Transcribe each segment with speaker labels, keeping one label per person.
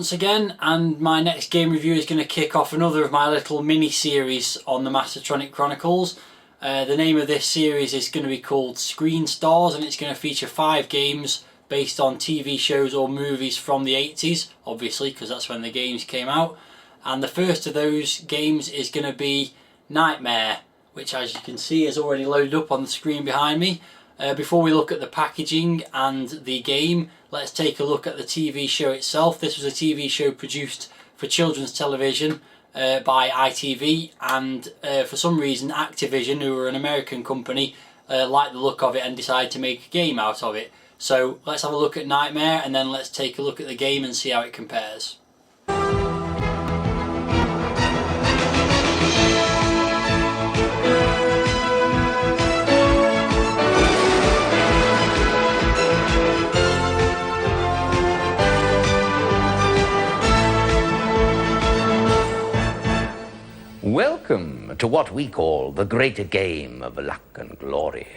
Speaker 1: once again, and my next game review is going to kick off another of my little mini-series on the Mastertronic Chronicles. The name of this series is going to be called Screen Stars, and it's going to feature 5 games based on TV shows or movies from the 80s, obviously, because that's when the games came out. And the first of those games is going to be Knightmare, which, as you can see, is already loaded up on the screen behind me. Before we look at the packaging and the game, let's take a look at the TV show itself. This was a TV show produced for children's television by ITV, and for some reason Activision, who are an American company, liked the look of it and decided to make a game out of it. So let's have a look at Knightmare, and then let's take a look at the game and see how it compares.
Speaker 2: Welcome to what we call the greater game of luck and glory.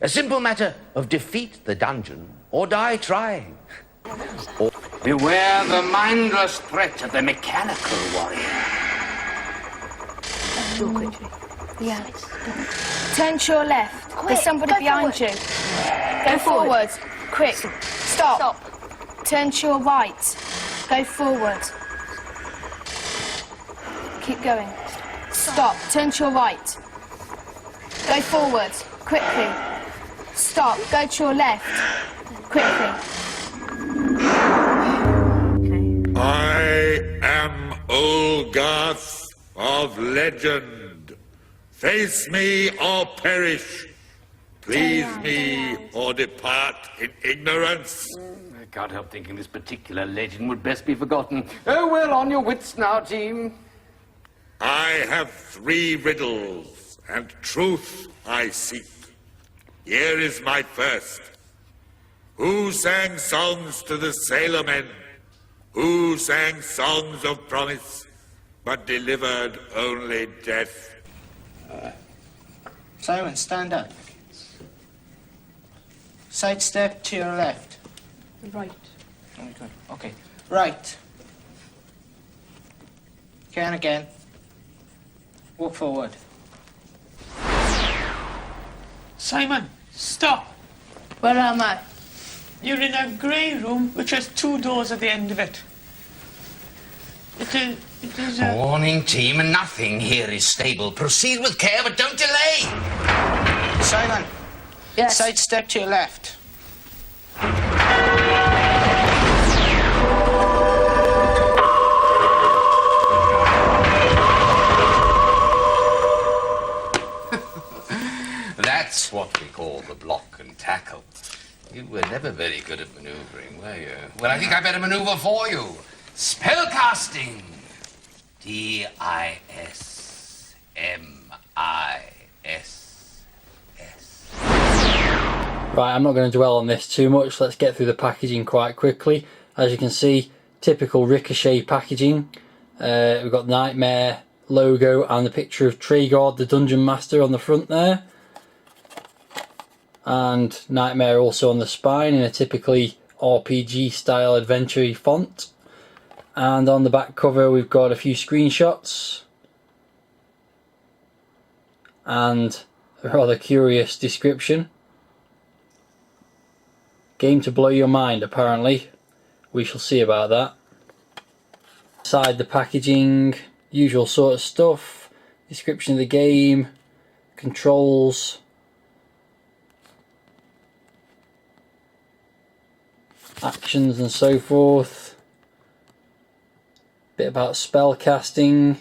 Speaker 2: A simple matter of defeat the dungeon or die trying. Or beware the mindless threat of the mechanical warrior.
Speaker 3: Do quickly. Yeah. Turn to your left. Quick, there's somebody behind you. Go forward. Quick. Stop. Turn to your right. Go forward. Keep going. Stop. Turn to your right. Go forward. Quickly. Stop. Go to your left. Quickly.
Speaker 4: I am Olgath of legend. Face me or perish. Please me or depart in ignorance.
Speaker 2: I can't help thinking this particular legend would best be forgotten. Oh, well, on your wits now, team.
Speaker 4: I have 3 riddles, and truth I seek. Here is my first. Who sang songs to the sailormen? Who sang songs of promise, but delivered only death?
Speaker 5: Simon, stand up. Sidestep to your left.
Speaker 3: Right.
Speaker 5: Okay. Right. Can again. Walk forward.
Speaker 6: Simon, stop.
Speaker 3: Where am I?
Speaker 6: You're in a grey room which has 2 doors at the end of it. It is a...
Speaker 2: Warning, team, nothing here is stable. Proceed with care, but don't delay.
Speaker 5: Simon.
Speaker 3: Yes.
Speaker 5: Sidestep to your left.
Speaker 2: That's what we call the block and tackle. You were never very good at maneuvering, were you? Well, I think I better maneuver for you. Spellcasting. D-I-S-M-I-S-S.
Speaker 1: Right, I'm not going to dwell on this too much. Let's get through the packaging quite quickly. As you can see, typical Ricochet packaging. We've got Knightmare logo and the picture of Trigard, the Dungeon Master, on the front there. And Knightmare also on the spine in a typically RPG style adventure font. And on the back cover we've got a few screenshots and a rather curious description. Game to blow your mind, apparently. We shall see about that. Inside the packaging, usual sort of stuff. Description of the game, controls, actions and so forth. Bit about spell casting,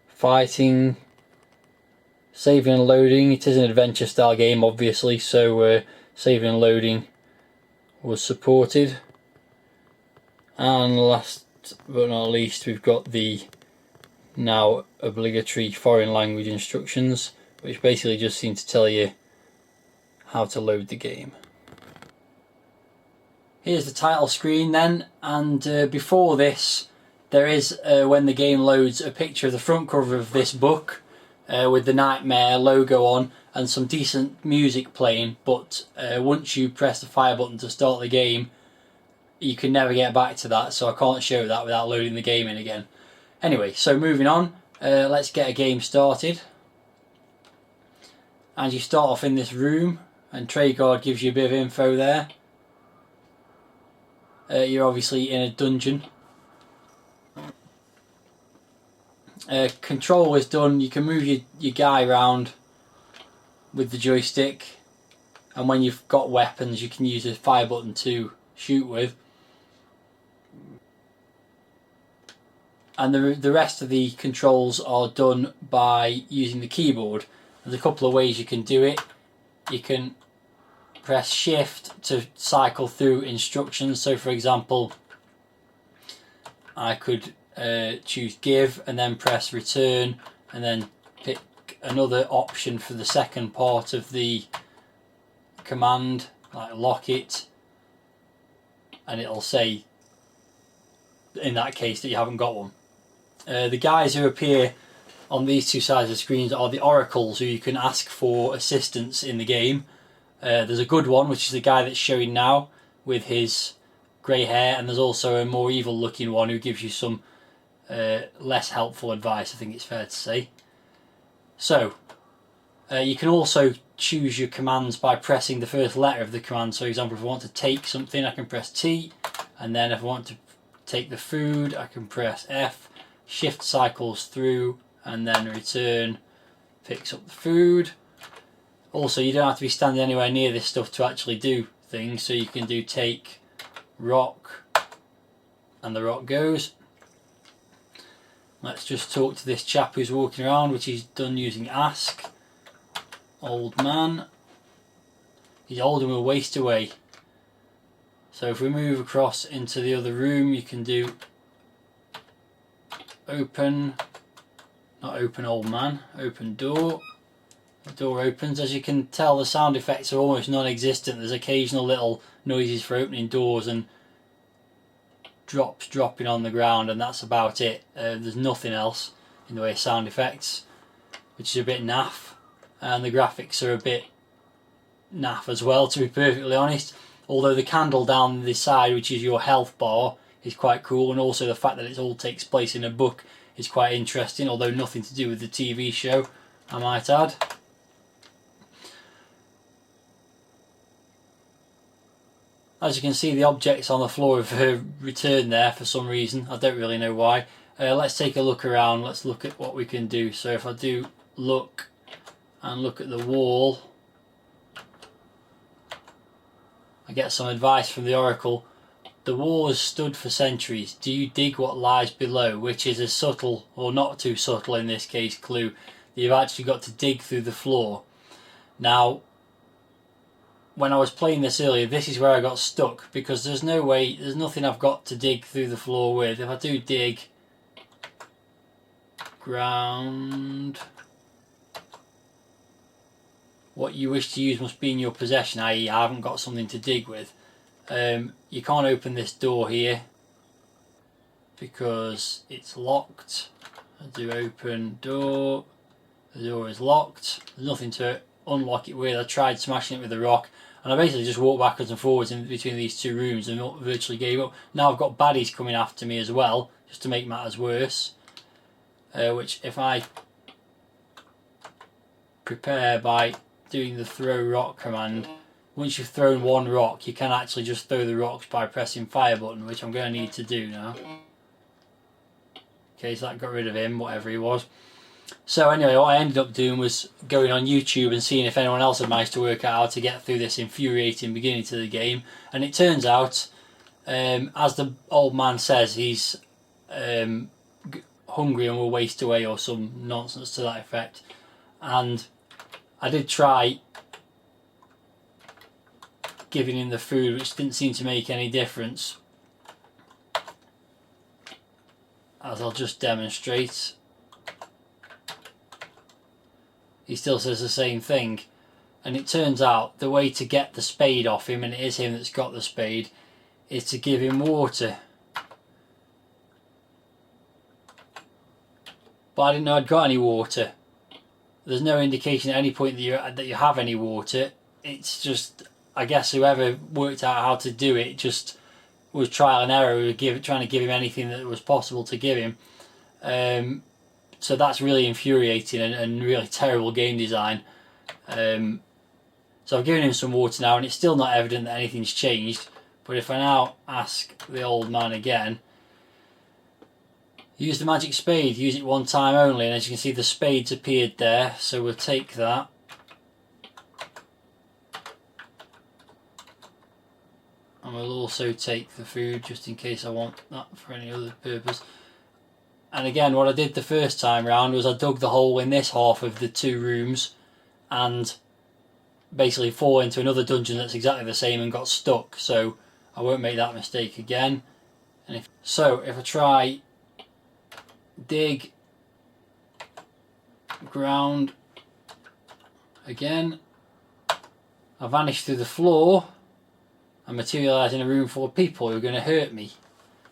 Speaker 1: fighting, saving and loading. It is an adventure style game, obviously, so saving and loading was supported. And last but not least, we've got the now obligatory foreign language instructions, which basically just seem to tell you how to load the game. Here's the title screen then, and before this there is, when the game loads, a picture of the front cover of this book with the Knightmare logo on and some decent music playing, but once you press the fire button to start the game, you can never get back to that, so I can't show that without loading the game in again. Anyway, so moving on, let's get a game started. And you start off in this room, and Treyguard gives you a bit of info there. You're obviously in a dungeon. Control is done. You can move your guy around with the joystick, and when you've got weapons you can use the fire button to shoot with. And the rest of the controls are done by using the keyboard. There's a couple of ways you can do it. You can press shift to cycle through instructions. So for example, I could choose give and then press return and then pick another option for the second part of the command, like lock it, and it'll say in that case that you haven't got one. The guys who appear on these two sides of the screens are the oracles who you can ask for assistance in the game. There's a good one, which is the guy that's showing now with his grey hair, and there's also a more evil looking one who gives you some less helpful advice, I think it's fair to say. So you can also choose your commands by pressing the first letter of the command. So for example, if I want to take something, I can press T, and then if I want to take the food, I can press F. Shift cycles through, and then return picks up the food. Also, you don't have to be standing anywhere near this stuff to actually do things, so you can do take rock and the rock goes. Let's just talk to this chap who's walking around, which he's done using ask. Old man. He's old and will waste away. So if we move across into the other room, you can do open, not open old man, open door. The door opens. As you can tell, the sound effects are almost non-existent. There's occasional little noises for opening doors and drops dropping on the ground, and that's about it. There's nothing else in the way of sound effects, which is a bit naff, and the graphics are a bit naff as well, to be perfectly honest. Although the candle down the side, which is your health bar, is quite cool, and also the fact that it all takes place in a book is quite interesting, although nothing to do with the TV show, I might add. As you can see, the objects on the floor have returned there for some reason. I don't really know why. Let's take a look around. Let's look at what we can do. So if I do look and look at the wall, I get some advice from the oracle. The wall has stood for centuries. Do you dig what lies below? Which is a subtle, or not too subtle in this case, clue that you've actually got to dig through the floor. Now, when I was playing this earlier, this is where I got stuck, because there's no way, there's nothing I've got to dig through the floor with. If I do dig ground, what you wish to use must be in your possession, i.e. I haven't got something to dig with. You can't open this door here because it's locked. I do open door, the door is locked, there's nothing to unlock it with. I tried smashing it with a rock, and I basically just walked backwards and forwards in between these two rooms and virtually gave up. Now I've got baddies coming after me as well, just to make matters worse, which if I prepare by doing the throw rock command, once you've thrown one rock, you can actually just throw the rocks by pressing fire button, which I'm going to need to do now. Okay, so that got rid of him, whatever he was. So anyway, what I ended up doing was going on YouTube and seeing if anyone else had managed to work out how to get through this infuriating beginning to the game. And it turns out, as the old man says, he's hungry and will waste away, or some nonsense to that effect. And I did try giving him the food, which didn't seem to make any difference, as I'll just demonstrate. He still says the same thing, and it turns out the way to get the spade off him, and it is him that's got the spade, is to give him water. But I didn't know I'd got any water. There's no indication at any point that you have any water. It's just, I guess whoever worked out how to do it just was trial and error. We were trying to give him anything that was possible to give him. So that's really infuriating and really terrible game design. So I've given him some water now, and it's still not evident that anything's changed. But if I now ask the old man again, use the magic spade, use it one time only, and as you can see the spade's appeared there, so we'll take that. And we'll also take the food just in case I want that for any other purpose. And again, what I did the first time round was I dug the hole in this half of the 2 rooms and basically fall into another dungeon that's exactly the same and got stuck, so I won't make that mistake again. And if I try dig ground again, I vanish through the floor and materialise in a room full of people who are going to hurt me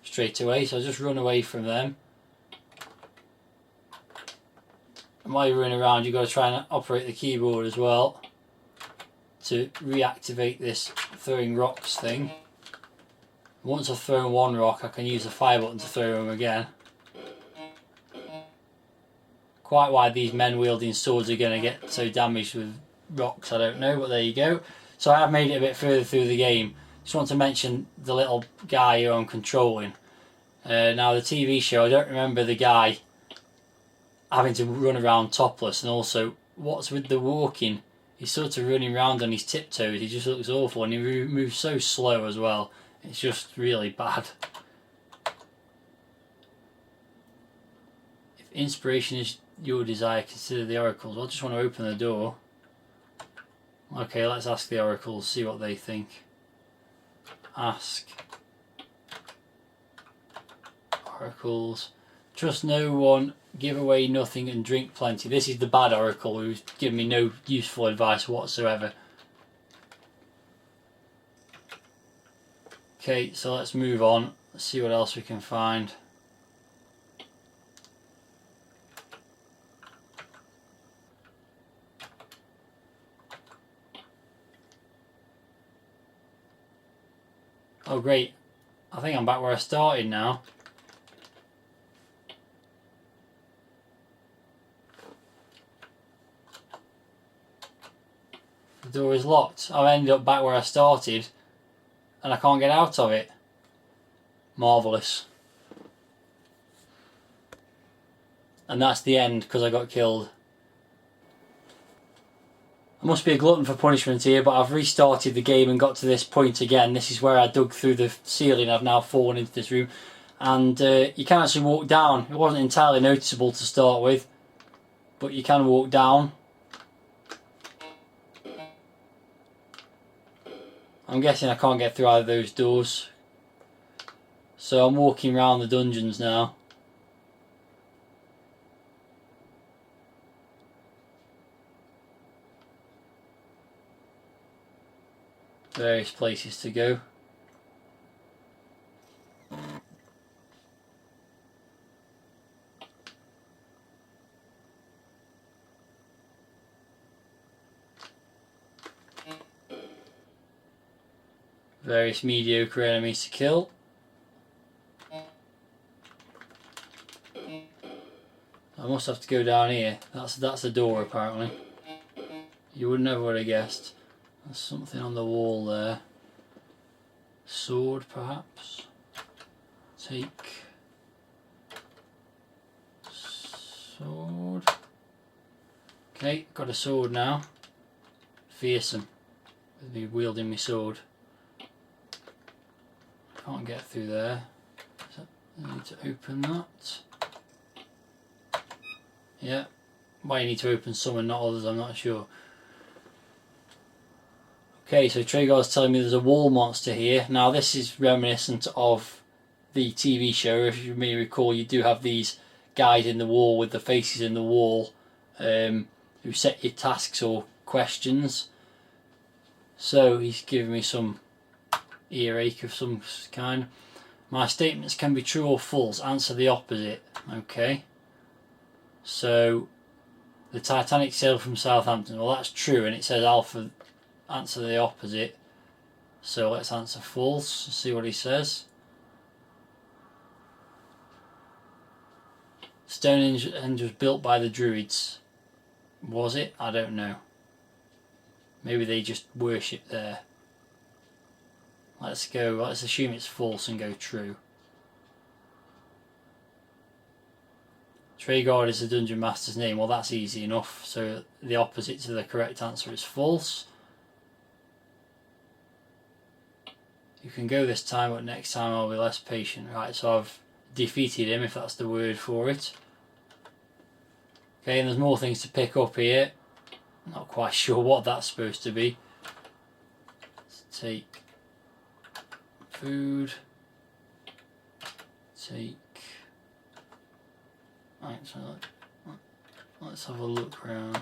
Speaker 1: straight away, so I just run away from them. And while you're running around, you've got to try and operate the keyboard as well to reactivate this throwing rocks thing. Once I've thrown one rock, I can use the fire button to throw them again. Quite why these men wielding swords are going to get so damaged with rocks, I don't know, but there you go. So I have made it a bit further through the game. Just want to mention the little guy who I'm controlling. Now the TV show, I don't remember the guy having to run around topless, and also what's with the walking? He's sort of running around on his tiptoes. He just looks awful, and he moves so slow as well. It's just really bad. If inspiration is your desire, consider the oracles. I just want to open the door. Okay, let's ask the oracles, see what they think. Ask oracles. Trust no one, give away nothing, and drink plenty. This is the bad oracle who's given me no useful advice whatsoever. Okay, so let's move on. Let's see what else we can find. Oh great, I think I'm back where I started now. The door is locked. I've ended up back where I started and I can't get out of it. Marvellous. And that's the end because I got killed. I must be a glutton for punishment here, but I've restarted the game and got to this point again. This is where I dug through the ceiling. I've now fallen into this room. And you can actually walk down. It wasn't entirely noticeable to start with, but you can walk down. I'm guessing I can't get through either of those doors. So I'm walking around the dungeons now. Various places to go. Various mediocre enemies to kill. I must have to go down here. That's a door apparently. You would never would have guessed. There's something on the wall there. Sword perhaps. Take sword. Okay, got a sword now. Fearsome with me wielding my sword. Can't get through there. So I need to open that. Yeah. Why you need to open some and not others, I'm not sure. Okay, so Traegar's telling me there's a wall monster here. Now this is reminiscent of the TV show. If you may recall, you do have these guys in the wall with the faces in the wall who set your tasks or questions. So he's giving me some earache of some kind. My statements can be true or false. Answer the opposite. Okay. So the Titanic sailed from Southampton. Well, that's true, and it says Alpha. Answer the opposite. So let's answer false. See what he says. Stonehenge was built by the Druids. Was it? I don't know. Maybe they just worship there. Let's assume it's false and go true. Traegard is the Dungeon Master's name. Well, that's easy enough. So the opposite to the correct answer is false. You can go this time, but next time I'll be less patient. Right, so I've defeated him, if that's the word for it. Okay, and there's more things to pick up here. Not quite sure what that's supposed to be. Let's take food. Take... Right, so let's have a look around.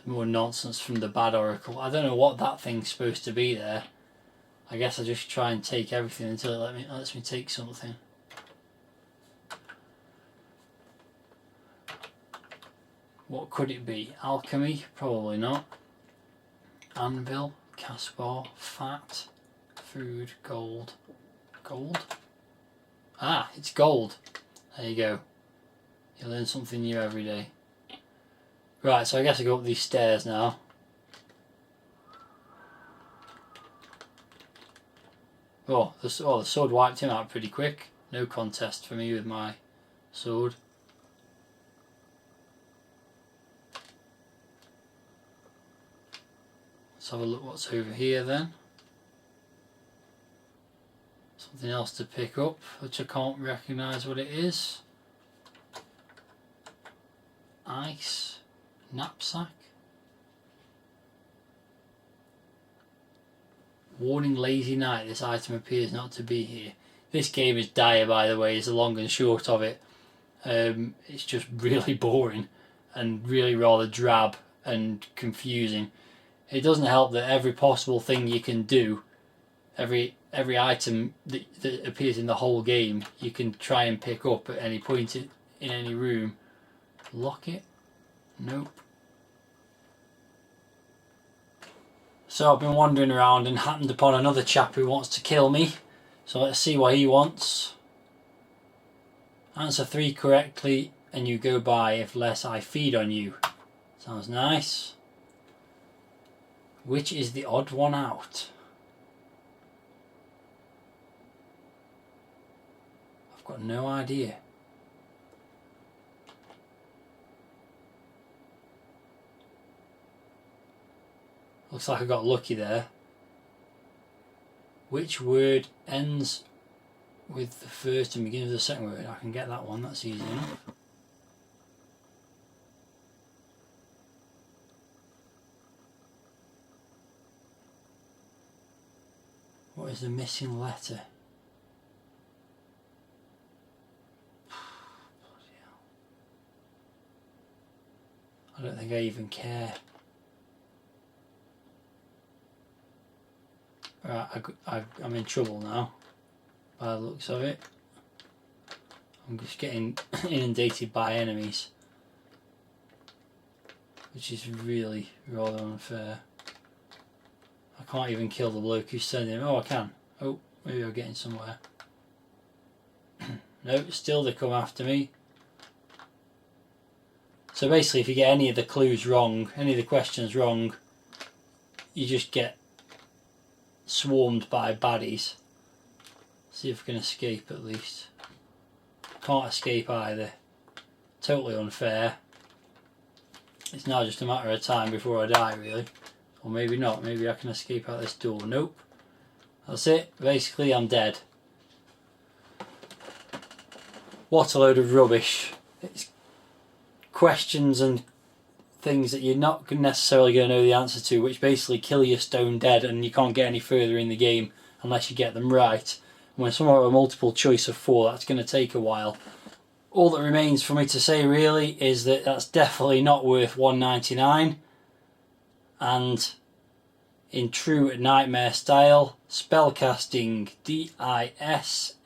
Speaker 1: More nonsense from the bad oracle. I don't know what that thing's supposed to be there. I guess I just try and take everything until it lets me take something. What could it be? Alchemy? Probably not. Anvil, Caspar, fat, food, gold. Gold? Ah, it's gold. There you go. You learn something new every day. Right, so I guess I go up these stairs now. Oh, the sword wiped him out pretty quick. No contest for me with my sword. Let's have a look what's over here then. Something else to pick up, which I can't recognise what it is. Ice. Knapsack. Warning, lazy night. This item appears not to be here. This game is dire, by the way, is the long and short of it. It's just really boring and really rather drab and confusing. It doesn't help that every possible thing you can do, every item that appears in the whole game, you can try and pick up at any point in any room. Lock it? Nope. So I've been wandering around and happened upon another chap who wants to kill me. So let's see what he wants. Answer 3 correctly and you go by. If less, I feed on you. Sounds nice. Which is the odd one out? I've got no idea. Looks like I got lucky there. Which word ends with the first and begins with the second word? I can get that one, that's easy enough. What is the missing letter? Bloody hell. I don't think I even care. Right, I'm in trouble now, by the looks of it. I'm just getting inundated by enemies, which is really rather unfair. I can't even kill the bloke who's sending him. Oh, I can. Oh, maybe I'm getting somewhere. No, still they come after me. So basically, if you get any of the clues wrong, any of the questions wrong, you just get swarmed by baddies. See if I can escape at least. Can't escape either. Totally unfair. It's now just a matter of time before I die, really. Or maybe not. Maybe I can escape out this door. Nope. That's it. Basically, I'm dead. What a load of rubbish. It's questions and things that you're not necessarily going to know the answer to, which basically kill you stone dead and you can't get any further in the game unless you get them right. And when some have a multiple choice of 4, that's going to take a while. All that remains for me to say really is that that's definitely not worth $1.99, and in true Knightmare style, spellcasting, DISMISS.